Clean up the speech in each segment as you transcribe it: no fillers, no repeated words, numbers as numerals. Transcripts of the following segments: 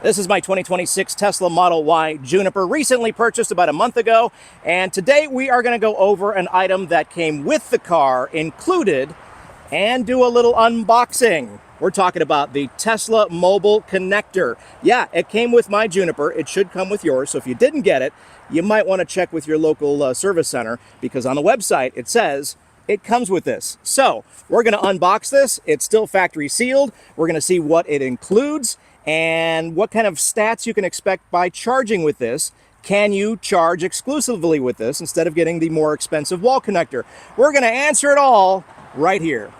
This is my 2026 Tesla Model Y Juniper, recently purchased about a month ago, and today we are going to go over an item that came with the car included and do a little unboxing. We're talking about the Tesla Mobile Connector. Yeah, it came with my Juniper. It should come with yours, so if you didn't get it, you might want to check with your local service center, because on the website it says it comes with this. So we're going to unbox this. It's still factory sealed. We're going to see what it includes and what kind of stats you can expect by charging with this. Can you charge exclusively with this instead of getting the more expensive wall connector? We're going to answer it all right here.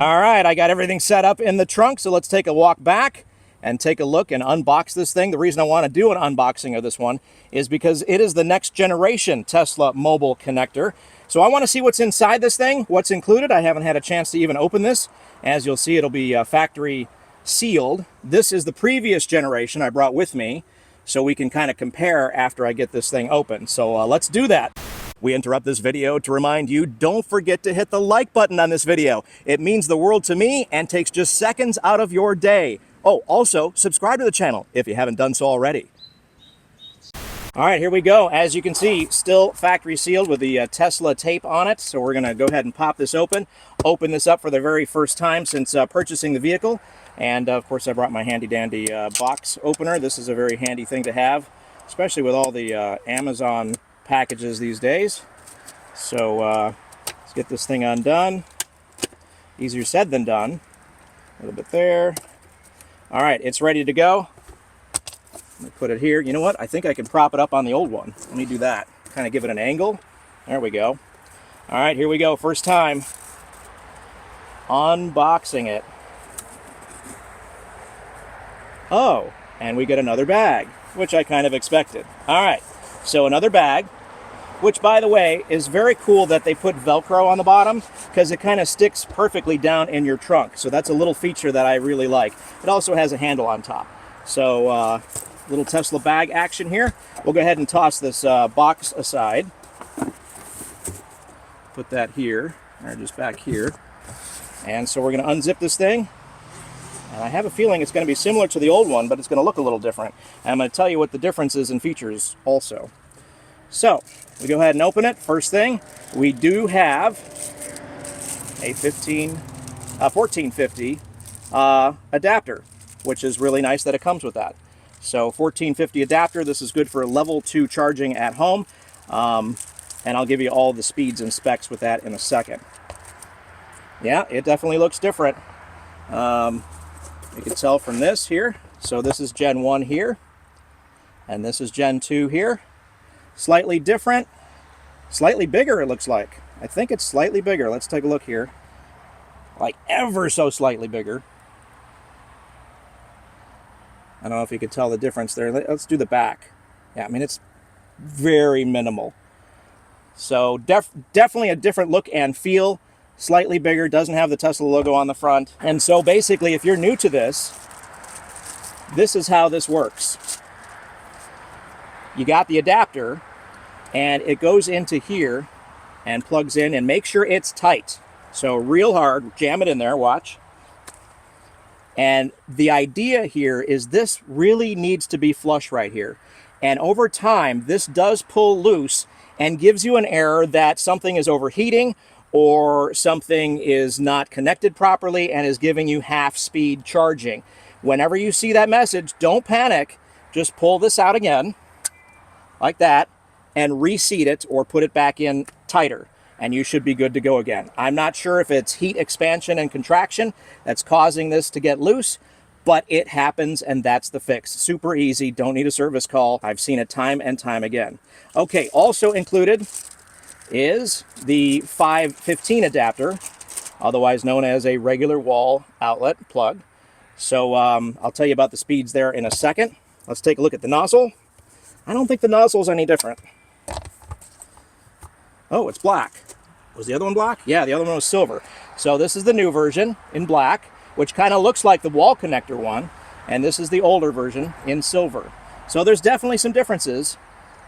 All right, I got everything set up in the trunk, so let's take a walk back and take a look and unbox this thing. The reason I want to do an unboxing of this one is because it is the next generation Tesla Mobile Connector. So I want to see what's inside this thing, what's included. I haven't had a chance to even open this. As you'll see, it'll be factory sealed. This is the previous generation I brought with me, so we can kind of compare after I get this thing open. So let's do that. We interrupt this video to remind you, don't forget to hit the like button on this video. It means the world to me and takes just seconds out of your day. Oh, also, subscribe to the channel if you haven't done so already. All right, here we go. As you can see, still factory sealed with the Tesla tape on it. So we're going to go ahead and pop this open this up for the very first time since purchasing the vehicle. And of course, I brought my handy dandy box opener. This is a very handy thing to have, especially with all the Amazon packages these days. So let's get this thing undone. Easier said than done. A little bit there. All right, it's ready to go. Let me put it here. You know what? I think I can prop it up on the old one. Let me do that. Kind of give it an angle. There we go. All right, here we go. First time unboxing it. Oh, and we get another bag, which I kind of expected. All right, so another bag, which, by the way, is very cool that they put Velcro on the bottom, because it kind of sticks perfectly down in your trunk. So that's a little feature that I really like. It also has a handle on top. So little Tesla bag action here. We'll go ahead and toss this box aside. Put that here, or just back here. And so we're going to unzip this thing. And I have a feeling it's going to be similar to the old one, but it's going to look a little different. And I'm going to tell you what the difference is in features also. So we go ahead and open it. First thing, we do have a 1450 adapter, which is really nice that it comes with that. So 1450 adapter, this is good for level 2 charging at home. And I'll give you all the speeds and specs with that in a second. Yeah, it definitely looks different. You can tell from this here. So this is Gen 1 here, and this is Gen 2 here. Slightly different, slightly bigger it looks like. I think it's slightly bigger. Let's take a look here. Like ever so slightly bigger. I don't know if you could tell the difference there. Let's do the back. Yeah, I mean, it's very minimal. So definitely a different look and feel. Slightly bigger, doesn't have the Tesla logo on the front. And so basically, if you're new to this, this is how this works. You got the adapter, and it goes into here and plugs in, and make sure it's tight. So real hard, jam it in there, watch. And the idea here is this really needs to be flush right here. And over time, this does pull loose and gives you an error that something is overheating or something is not connected properly and is giving you half-speed charging. Whenever you see that message, don't panic. Just pull this out again, like that, and reseat it or put it back in tighter, and you should be good to go again. I'm not sure if it's heat expansion and contraction that's causing this to get loose, but it happens, and that's the fix. Super easy, don't need a service call. I've seen it time and time again. Okay, also included is the 515 adapter, otherwise known as a regular wall outlet plug. So I'll tell you about the speeds there in a second. Let's take a look at the nozzle. I don't think the nozzle is any different. Oh, it's black. Was the other one black? Yeah, the other one was silver. So this is the new version in black, which kind of looks like the wall connector one. And this is the older version in silver. So there's definitely some differences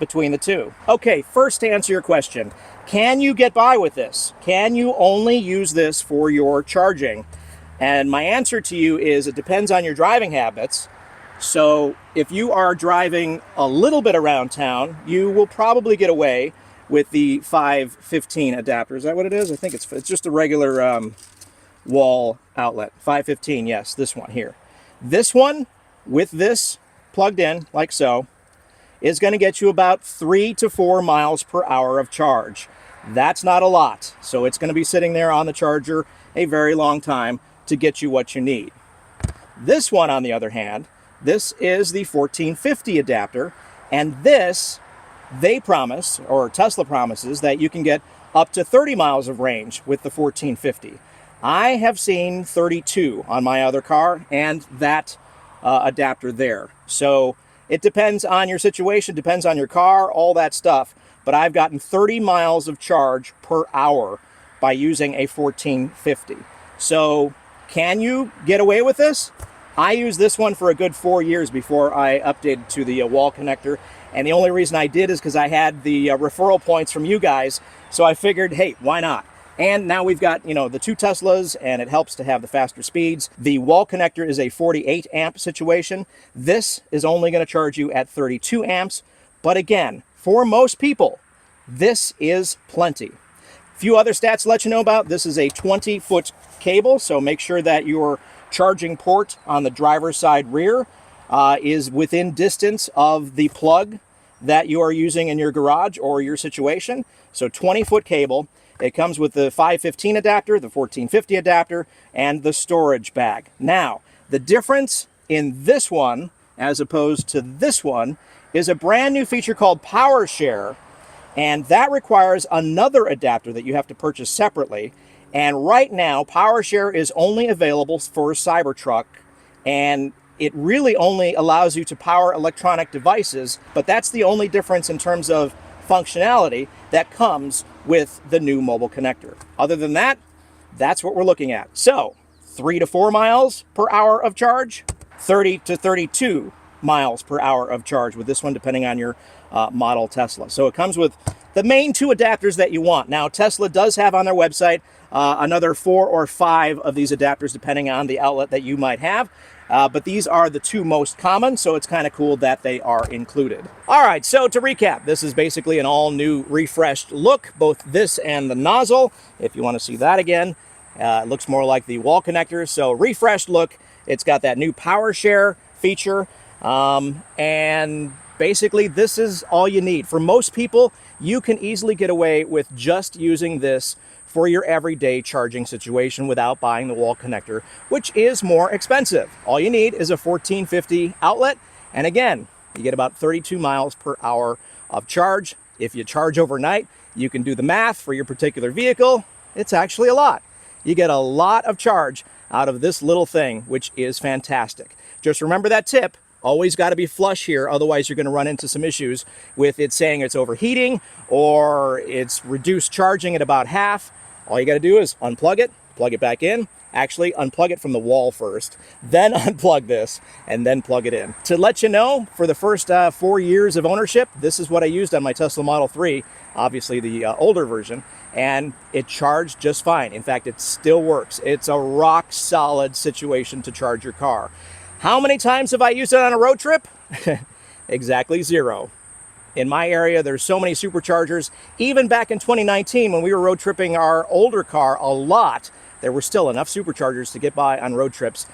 between the two. Okay, first, to answer your question, can you get by with this? Can you only use this for your charging? And my answer to you is it depends on your driving habits. So if you are driving a little bit around town, you will probably get away with the 515 adapter. Is that what it is? I think it's just a regular wall outlet. 515, yes, this one here. This one, with this plugged in, like so, is going to get you about 3 to 4 miles per hour of charge. That's not a lot, so it's going to be sitting there on the charger a very long time to get you what you need. This one, on the other hand, this is the 1450 adapter, and this, they promise, or Tesla promises, that you can get up to 30 miles of range with the 1450. I have seen 32 on my other car and that adapter there. So it depends on your situation, depends on your car, all that stuff. But I've gotten 30 miles of charge per hour by using a 1450. So can you get away with this? I used this one for a good 4 years before I updated to the wall connector. And the only reason I did is because I had the referral points from you guys. So I figured, hey, why not? And now we've got, you know, the 2 Teslas, and it helps to have the faster speeds. The wall connector is a 48 amp situation. This is only going to charge you at 32 amps. But again, for most people, this is plenty. A few other stats to let you know about. This is a 20-foot cable, so make sure that your charging port on the driver's side rear is within distance of the plug that you are using in your garage or your situation. So 20-foot cable. It comes with the 515 adapter, the 1450 adapter, and the storage bag. Now, the difference in this one, as opposed to this one, is a brand new feature called Power Share, and that requires another adapter that you have to purchase separately. And right now, Power Share is only available for Cybertruck, and it really only allows you to power electronic devices, but that's the only difference in terms of functionality that comes with the new mobile connector. Other than that, that's what we're looking at. So 3 to 4 miles per hour of charge, 30 to 32 miles per hour of charge with this one, depending on your model Tesla. So it comes with the main 2 adapters that you want. Now, Tesla does have on their website another 4 or 5 of these adapters, depending on the outlet that you might have. But these are the 2 most common, so it's kind of cool that they are included. All right, so to recap, this is basically an all-new, refreshed look, both this and the nozzle. If you want to see that again, it looks more like the wall connector. So refreshed look. It's got that new Power Share feature, and basically this is all you need. For most people, you can easily get away with just using this for your everyday charging situation without buying the wall connector, which is more expensive. All you need is a 1450 outlet, and again, you get about 32 miles per hour of charge. If you charge overnight, you can do the math for your particular vehicle. It's actually a lot. You get a lot of charge out of this little thing, which is fantastic. Just remember that tip. Always got to be flush here, otherwise you're going to run into some issues with it saying it's overheating or it's reduced charging at about half. All you got to do is unplug it, plug it back in. Actually, unplug it from the wall first, then unplug this, and then plug it in. To let you know, for the first 4 years of ownership, this is what I used on my Tesla Model 3, obviously the older version, and it charged just fine. In fact, it still works. It's a rock-solid situation to charge your car. How many times have I used it on a road trip? Exactly 0. In my area, there's so many superchargers. Even back in 2019, when we were road tripping our older car a lot, there were still enough superchargers to get by on road trips.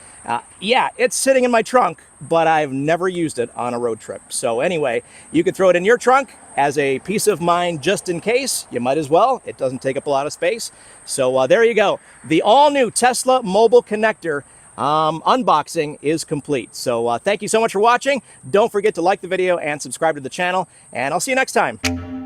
Yeah, it's sitting in my trunk, but I've never used it on a road trip. So anyway, you could throw it in your trunk as a peace of mind just in case. You might as well. It doesn't take up a lot of space. So there you go. The all-new Tesla mobile connector unboxing is complete. So thank you so much for watching. Don't forget to like the video and subscribe to the channel, and I'll see you next time.